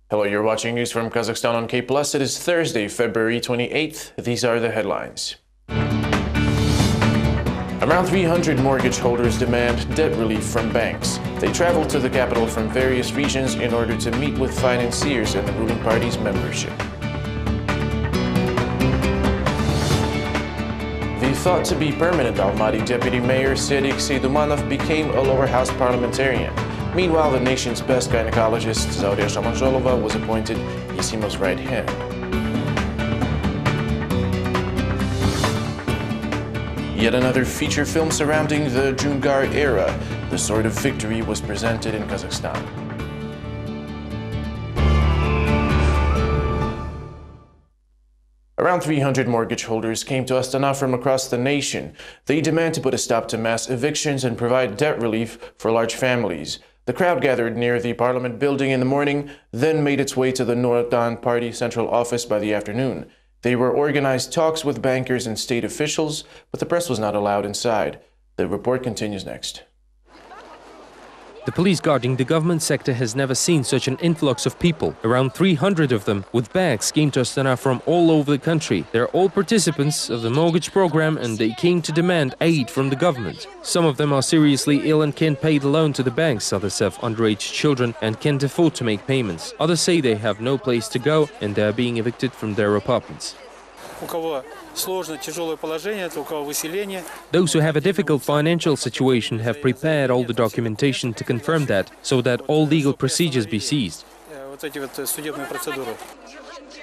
Hello, you're watching news from Kazakhstan on K+. It is Thursday, February 28th. These are the headlines. Around 300 mortgage holders demand debt relief from banks. They traveled to the capital from various regions in order to meet with financiers and the ruling party's membership. The thought to be permanent Almaty Deputy Mayor Sedik Seydumanov became a lower house parliamentarian. Meanwhile, the nation's best gynecologist, Zauria Shamanzholova, was appointed Yasimov's right hand. Yet another feature film surrounding the Jungar era, The Sword of Victory, was presented in Kazakhstan. Around 300 mortgage holders came to Astana from across the nation. They demand to put a stop to mass evictions and provide debt relief for large families. The crowd gathered near the parliament building in the morning, then made its way to the Nuratan Party central office by the afternoon. They were organized talks with bankers and state officials, but the press was not allowed inside. The report continues next. The police guarding the government sector has never seen such an influx of people. Around 300 of them with bags came to Astana from all over the country. They're all participants of the mortgage program and they came to demand aid from the government. Some of them are seriously ill and can't pay the loan to the banks. Others have underage children and can't afford to make payments. Others say they have no place to go and they are being evicted from their apartments. Those who have a difficult financial situation have prepared all the documentation to confirm that, so that all legal procedures be seized.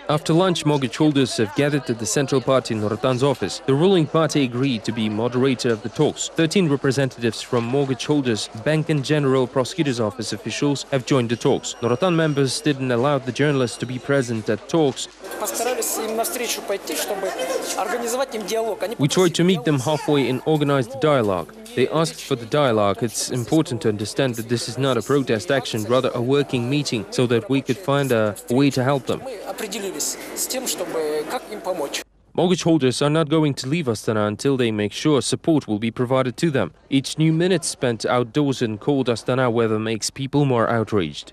After lunch, mortgage holders have gathered at the Central Party Nuratan's office. The ruling party agreed to be moderator of the talks. 13 representatives from mortgage holders, bank and general prosecutor's office officials have joined the talks. Nuratan members didn't allow the journalists to be present at talks. We tried to meet them halfway and organize the dialogue. They asked for the dialogue. It's important to understand that this is not a protest action, rather a working meeting, so that we could find a way to help them. Mortgage holders are not going to leave Astana until they make sure support will be provided to them. Each new minute spent outdoors in cold Astana weather makes people more outraged.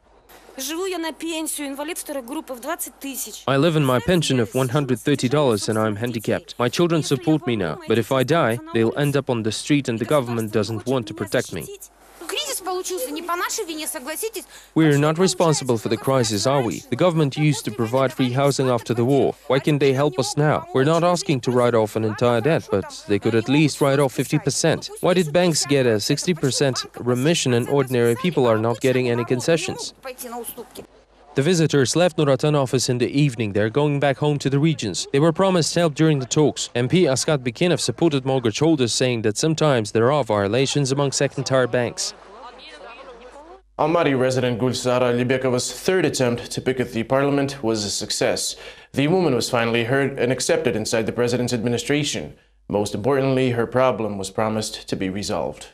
I live on my pension of $130 and I'm handicapped. My children support me now, but if I die, they'll end up on the street and the government doesn't want to protect me. We're not responsible for the crisis, are we? The government used to provide free housing after the war. Why can't they help us now? We're not asking to write off an entire debt, but they could at least write off 50%. Why did banks get a 60% remission and ordinary people are not getting any concessions? The visitors left Nuratan office in the evening. They're going back home to the regions. They were promised help during the talks. MP Askat Bikinov supported mortgage holders, saying that sometimes there are violations among second-tier banks. Almaty resident Gulsara Libekova's third attempt to picket the parliament was a success. The woman was finally heard and accepted inside the president's administration. Most importantly, her problem was promised to be resolved.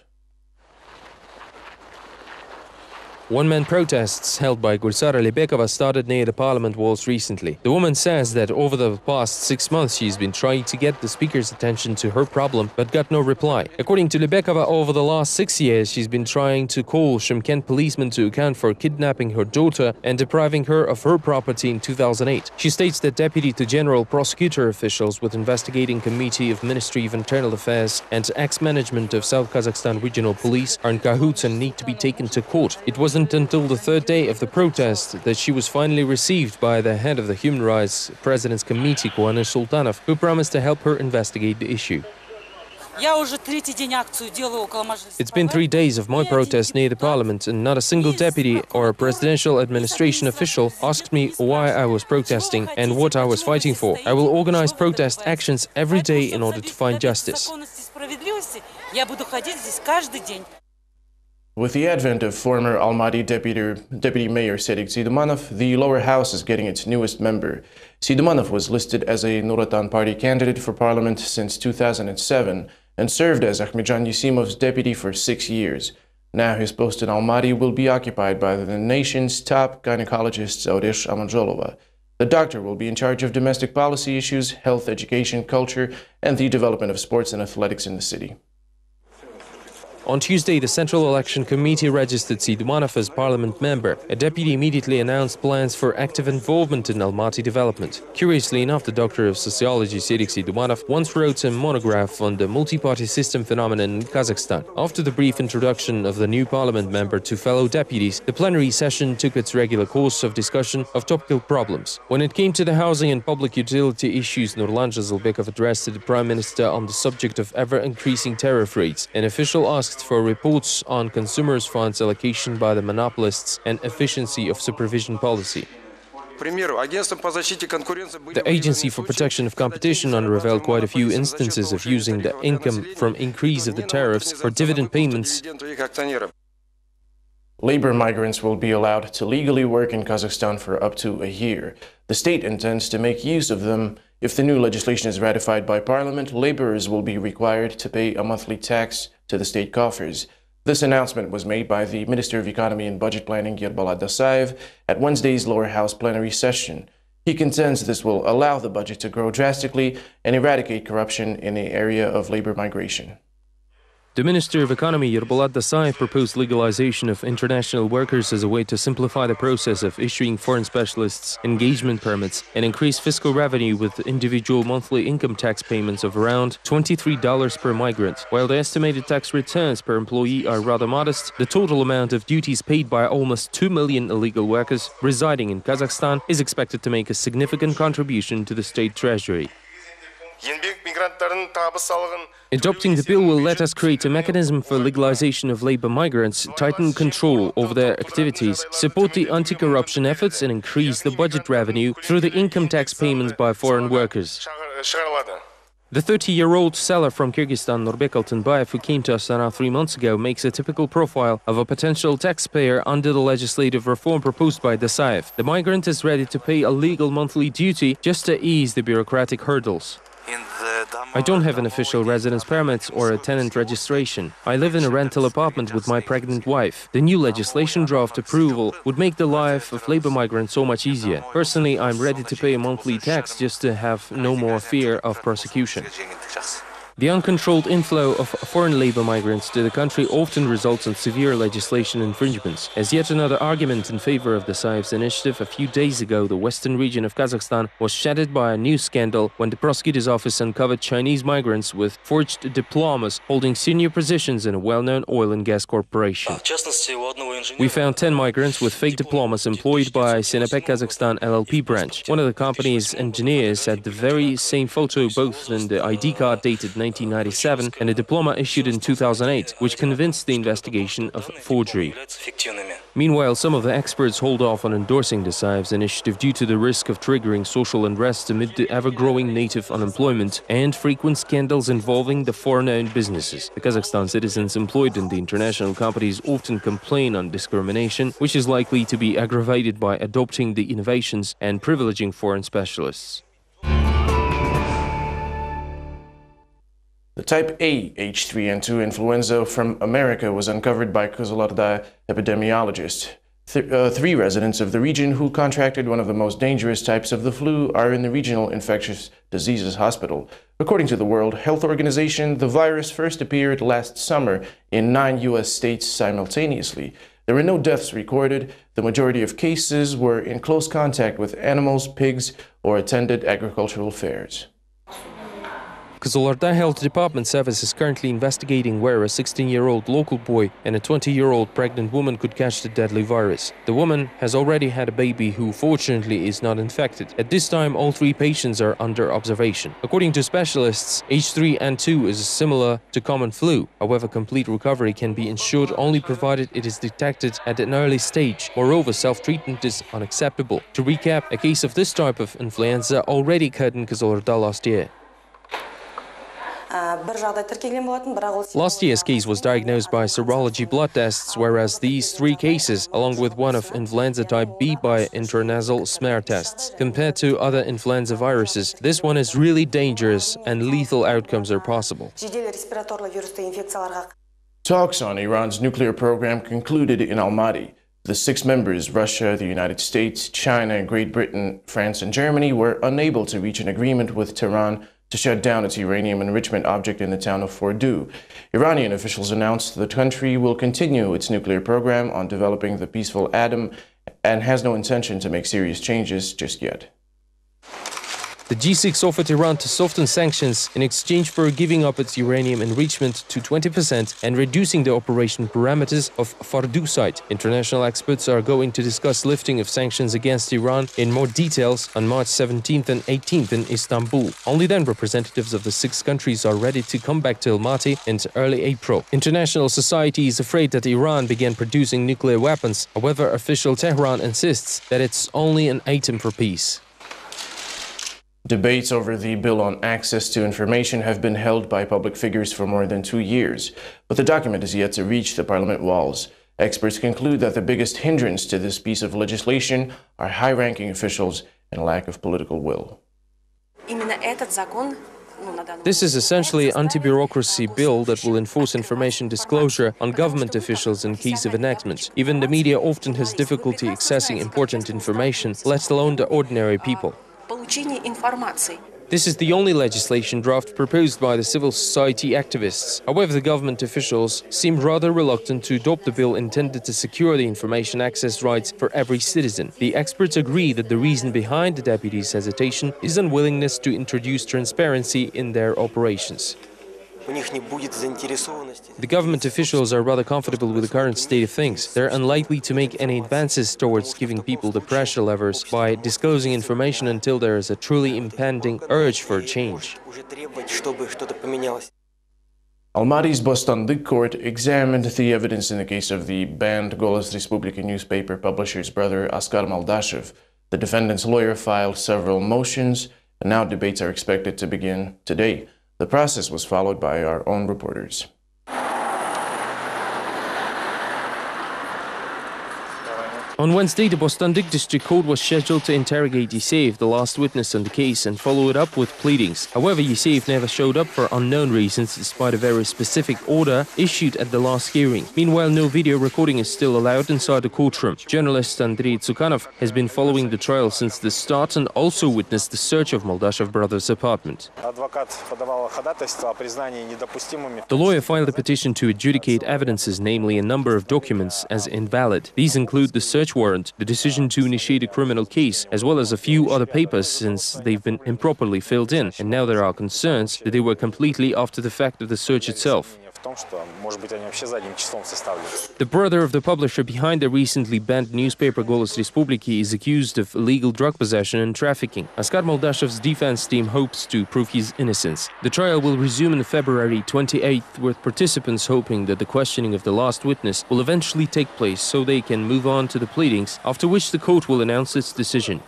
One-man protests held by Gulsara Libekova started near the parliament walls recently. The woman says that over the past 6 months she's been trying to get the speaker's attention to her problem but got no reply. According to Libekova, over the last 6 years she's been trying to call Shymkent policemen to account for kidnapping her daughter and depriving her of her property in 2008. She states that deputy to general prosecutor officials with investigating committee of Ministry of Internal Affairs and ex-management of South Kazakhstan Regional Police are in cahoots and need to be taken to court. It wasn't until the third day of the protest that she was finally received by the head of the Human Rights President's Committee, Kuaner Sultanov, who promised to help her investigate the issue. It's been 3 days of my protest near the parliament and not a single deputy or presidential administration official asked me why I was protesting and what I was fighting for. I will organize protest actions every day in order to find justice. With the advent of former Almaty Deputy Mayor Sedik Seydumanov, the lower house is getting its newest member. Seydumanov was listed as a Nuratan Party candidate for parliament since 2007 and served as Ahmedjan Yasimov's deputy for 6 years. Now his post in Almaty will be occupied by the nation's top gynecologist, Zauria Shamanzholova. The doctor will be in charge of domestic policy issues, health, education, culture, and the development of sports and athletics in the city. On Tuesday, the Central Election Committee registered Sidumanov as parliament member. A deputy immediately announced plans for active involvement in Almaty development. Curiously enough, the doctor of sociology Serik Sidumanov once wrote a monograph on the multi-party system phenomenon in Kazakhstan. After the brief introduction of the new parliament member to fellow deputies, the plenary session took its regular course of discussion of topical problems. When it came to the housing and public utility issues, Nurlan Jazilbekov addressed to the Prime Minister on the subject of ever-increasing tariff rates. An official asked for reports on consumers' funds allocation by the monopolists and efficiency of supervision policy. The Agency for Protection of Competition unrevealed quite a few instances of using the income from increase of the tariffs for dividend payments. Labor migrants will be allowed to legally work in Kazakhstan for up to a year. The state intends to make use of them. If the new legislation is ratified by parliament, laborers will be required to pay a monthly tax to the state coffers. This announcement was made by the Minister of Economy and Budget Planning, Yerbolat Dasayev, at Wednesday's lower house plenary session. He contends this will allow the budget to grow drastically and eradicate corruption in the area of labor migration. The Minister of Economy, Yerbolat Dasayev, proposed legalization of international workers as a way to simplify the process of issuing foreign specialists engagement permits and increase fiscal revenue with individual monthly income tax payments of around $23 per migrant. While the estimated tax returns per employee are rather modest, the total amount of duties paid by almost 2 million illegal workers residing in Kazakhstan is expected to make a significant contribution to the state treasury. Adopting the bill will let us create a mechanism for legalization of labor migrants, tighten control over their activities, support the anti-corruption efforts and increase the budget revenue through the income tax payments by foreign workers. The 30-year-old seller from Kyrgyzstan, Nurbek Altanbayev, who came to Astana 3 months ago, makes a typical profile of a potential taxpayer under the legislative reform proposed by Dasayev. The migrant is ready to pay a legal monthly duty just to ease the bureaucratic hurdles. I don't have an official residence permit or a tenant registration. I live in a rental apartment with my pregnant wife. The new legislation draft approval would make the life of labor migrants so much easier. Personally, I'm ready to pay a monthly tax just to have no more fear of prosecution. The uncontrolled inflow of foreign labor migrants to the country often results in severe legislation infringements. As yet another argument in favor of Dasayev's initiative, a few days ago, the western region of Kazakhstan was shattered by a new scandal when the prosecutor's office uncovered Chinese migrants with forged diplomas holding senior positions in a well-known oil and gas corporation. We found 10 migrants with fake diplomas employed by Sinopec Kazakhstan LLP branch. One of the company's engineers had the very same photo both in the ID card dated 1997 and a diploma issued in 2008, which convinced the investigation of forgery. Meanwhile, some of the experts hold off on endorsing Dasayev's initiative due to the risk of triggering social unrest amid the ever-growing native unemployment and frequent scandals involving the foreign-owned businesses. The Kazakhstan citizens employed in the international companies often complain on discrimination, which is likely to be aggravated by adopting the innovations and privileging foreign specialists. The type A H3N2 influenza from America was uncovered by Kazakh epidemiologists. Three residents of the region who contracted one of the most dangerous types of the flu are in the Regional Infectious Diseases Hospital. According to the World Health Organization, the virus first appeared last summer in 9 U.S. states simultaneously. There were no deaths recorded. The majority of cases were in close contact with animals, pigs, or attended agricultural fairs. Kazakhstan Health Department Service is currently investigating where a 16-year-old local boy and a 20-year-old pregnant woman could catch the deadly virus. The woman has already had a baby who fortunately is not infected. At this time, all three patients are under observation. According to specialists, H3N2 is similar to common flu. However, complete recovery can be ensured only provided it is detected at an early stage. Moreover, self-treatment is unacceptable. To recap, a case of this type of influenza already occurred in Kazakhstan last year. Last year's case was diagnosed by serology blood tests, whereas these three cases, along with one of influenza type B, by intranasal smear tests. Compared to other influenza viruses, this one is really dangerous and lethal outcomes are possible. Talks on Iran's nuclear program concluded in Almaty. The 6 members, Russia, the United States, China, Great Britain, France, and Germany, were unable to reach an agreement with Tehran to shut down its uranium enrichment object in the town of Fordow. Iranian officials announced the country will continue its nuclear program on developing the peaceful atom and has no intention to make serious changes just yet. The G6 offered Iran to soften sanctions in exchange for giving up its uranium enrichment to 20% and reducing the operation parameters of Fordow site. International experts are going to discuss lifting of sanctions against Iran in more details on March 17th and 18th in Istanbul. Only then representatives of the 6 countries are ready to come back to Almaty in early April. International society is afraid that Iran began producing nuclear weapons. However, official Tehran insists that it's only an item for peace. Debates over the bill on access to information have been held by public figures for more than 2 years, but the document is yet to reach the parliament walls. Experts conclude that the biggest hindrance to this piece of legislation are high-ranking officials and lack of political will. This is essentially an anti-bureaucracy bill that will enforce information disclosure on government officials in case of enactment. Even the media often has difficulty accessing important information, let alone the ordinary people. This is the only legislation draft proposed by the civil society activists. However, the government officials seem rather reluctant to adopt the bill intended to secure the information access rights for every citizen. The experts agree that the reason behind the deputies' hesitation is unwillingness to introduce transparency in their operations. The government officials are rather comfortable with the current state of things. They're unlikely to make any advances towards giving people the pressure levers by disclosing information until there is a truly impending urge for change. Almaty's Bostanlık court examined the evidence in the case of the banned Golos Respubliki newspaper publisher's brother Askar Maldashev. The defendant's lawyer filed several motions, and now debates are expected to begin today. The process was followed by our own reporters. On Wednesday, the Bostanlık District Court was scheduled to interrogate Yiseyev, the last witness on the case, and follow it up with pleadings. However, Yiseyev never showed up for unknown reasons, despite a very specific order issued at the last hearing. Meanwhile, no video recording is still allowed inside the courtroom. Journalist Andrei Tsukanov has been following the trial since the start and also witnessed the search of Moldashev brothers' apartment. The lawyer filed a petition to adjudicate evidences, namely a number of documents, as invalid. These include the search warrant, the decision to initiate a criminal case, as well as a few other papers since they've been improperly filled in, and now there are concerns that they were completely after the fact of the search itself. The brother of the publisher behind the recently banned newspaper Golos Respubliki is accused of illegal drug possession and trafficking. Askar Moldashev's defense team hopes to prove his innocence. The trial will resume on February 28th, with participants hoping that the questioning of the last witness will eventually take place so they can move on to the pleadings, after which the court will announce its decision.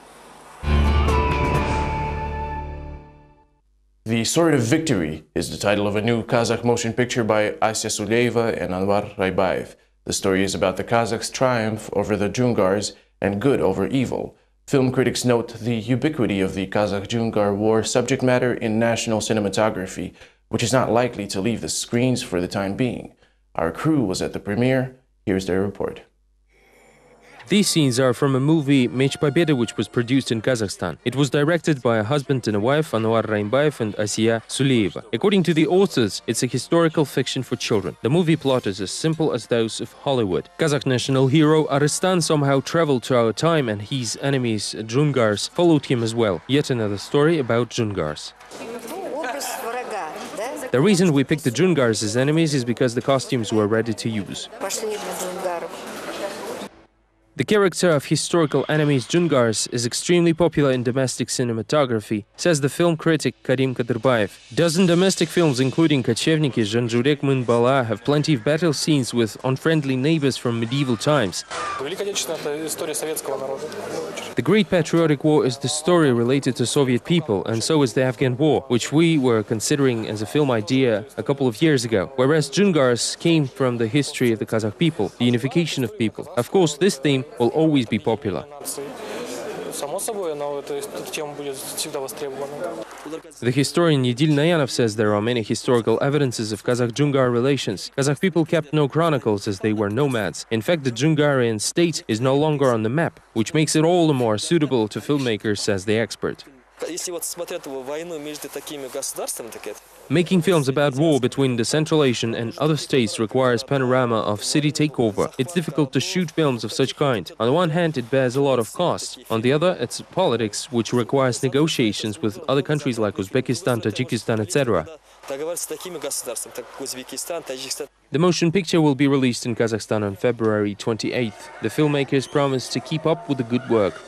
The Sword of Victory is the title of a new Kazakh motion picture by Asya Suleyeva and Anvar Raybaev. The story is about the Kazakhs' triumph over the Dzungars and good over evil. Film critics note the ubiquity of the Kazakh-Dzungar war subject matter in national cinematography, which is not likely to leave the screens for the time being. Our crew was at the premiere. Here's their report. These scenes are from a movie, Mech Pobeda, which was produced in Kazakhstan. It was directed by a husband and a wife, Anvar Raybaev and Asya Suleyeva. According to the authors, it's a historical fiction for children. The movie plot is as simple as those of Hollywood. Kazakh national hero Aristan somehow traveled to our time, and his enemies, Dzungars, followed him as well. Yet another story about Dzungars. The reason we picked the Dzungars as enemies is because the costumes were ready to use. The character of historical enemies Dzungars is extremely popular in domestic cinematography, says the film critic Karim Kadyrbayev. Dozen domestic films, including Kochevniki, Zanjurek, Munbala, have plenty of battle scenes with unfriendly neighbors from medieval times. The Great Patriotic War is the story related to Soviet people, and so is the Afghan War, which we were considering as a film idea a couple of years ago. Whereas Dzungars came from the history of the Kazakh people, the unification of people. Of course, this theme will always be popular. The historian Yedil Nayanov says there are many historical evidences of Kazakh-Dzungar relations. Kazakh people kept no chronicles as they were nomads. In fact, the Dzungarian state is no longer on the map, which makes it all the more suitable to filmmakers, says the expert. Making films about war between the Central Asian and other states requires panorama of city takeover. It's difficult to shoot films of such kind. On the one hand, it bears a lot of cost. On the other, it's politics, which requires negotiations with other countries like Uzbekistan, Tajikistan, etc. The motion picture will be released in Kazakhstan on February 28th. The filmmakers promise to keep up with the good work.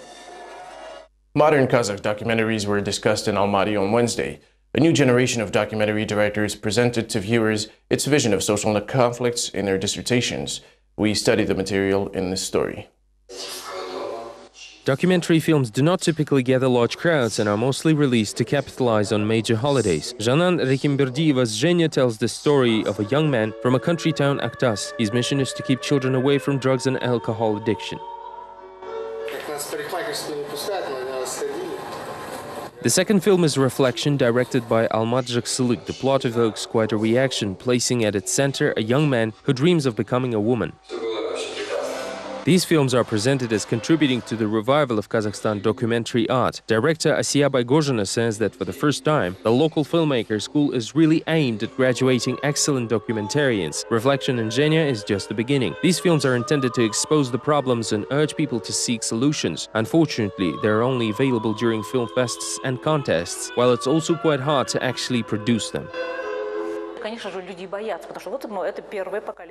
Modern Kazakh documentaries were discussed in Almaty on Wednesday. A new generation of documentary directors presented to viewers its vision of social conflicts in their dissertations. We studied the material in this story. Documentary films do not typically gather large crowds and are mostly released to capitalize on major holidays. Janan Rekimberdieva's Zhenya tells the story of a young man from a country town Aktas. His mission is to keep children away from drugs and alcohol addiction. The second film is Reflection, directed by Almat Jaksılık. The plot evokes quite a reaction, placing at its center a young man who dreams of becoming a woman. These films are presented as contributing to the revival of Kazakhstan documentary art. Director Asiya Baygozhina says that for the first time, the local filmmaker school is really aimed at graduating excellent documentarians. Reflection and Zhenya is just the beginning. These films are intended to expose the problems and urge people to seek solutions. Unfortunately, they are only available during film fests and contests, while it's also quite hard to actually produce them.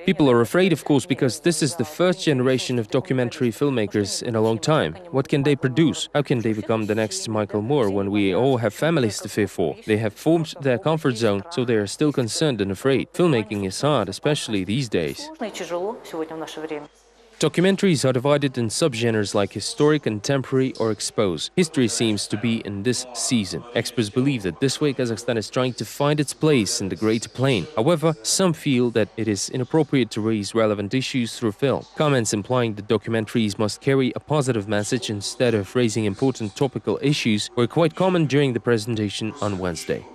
People are afraid, of course, because this is the first generation of documentary filmmakers in a long time. What can they produce? How can they become the next Michael Moore when we all have families to fear for? They have formed their comfort zone, so they are still concerned and afraid. Filmmaking is hard, especially these days. Documentaries are divided in subgenres like historic, contemporary or expose. History seems to be in this season. Experts believe that this way Kazakhstan is trying to find its place in the Great Plain. However, some feel that it is inappropriate to raise relevant issues through film. Comments implying that documentaries must carry a positive message instead of raising important topical issues were quite common during the presentation on Wednesday.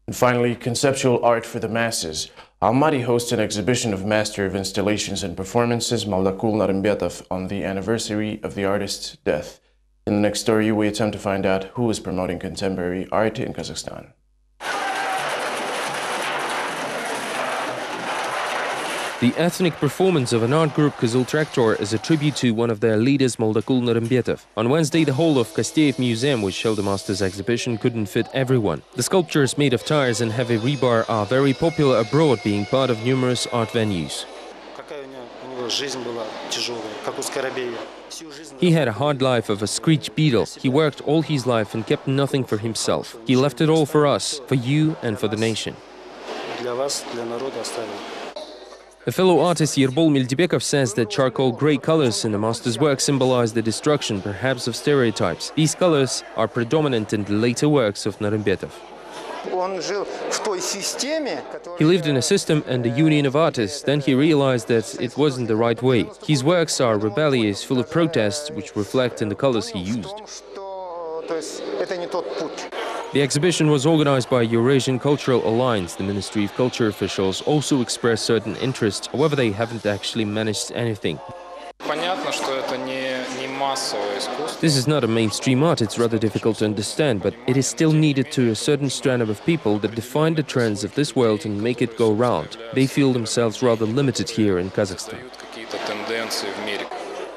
And finally, conceptual art for the masses. Almaty hosts an exhibition of Master of Installations and Performances, Maldakul Narembetov, on the anniversary of the artist's death. In the next story, we attempt to find out who is promoting contemporary art in Kazakhstan. The ethnic performance of an art group Kızıl Traktor is a tribute to one of their leaders, Maldakul Narembetov. On Wednesday, the hall of Kosteyev Museum, which held the master's exhibition, couldn't fit everyone. The sculptures made of tires and heavy rebar are very popular abroad, being part of numerous art venues. He had a hard life of a screech beetle. He worked all his life and kept nothing for himself. He left it all for us, for you and for the nation. A fellow artist, Yerbol Mildibekov, says that charcoal grey colors in the master's work symbolize the destruction, perhaps, of stereotypes. These colors are predominant in the later works of Narembetov. He lived in a system and a union of artists. Then he realized that it wasn't the right way. His works are rebellious, full of protests, which reflect in the colors he used. The exhibition was organized by Eurasian Cultural Alliance. The Ministry of Culture officials also expressed certain interest, however they haven't actually managed anything. This is not a mainstream art, it's rather difficult to understand, but it is still needed to a certain strand of people that define the trends of this world and make it go round. They feel themselves rather limited here in Kazakhstan.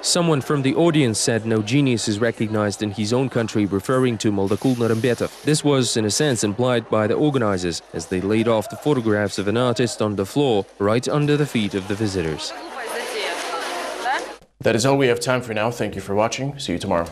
Someone from the audience said no genius is recognized in his own country, referring to Maldakul Narembetov. This was, in a sense, implied by the organizers, as they laid off the photographs of an artist on the floor, right under the feet of the visitors. That is all we have time for now. Thank you for watching. See you tomorrow.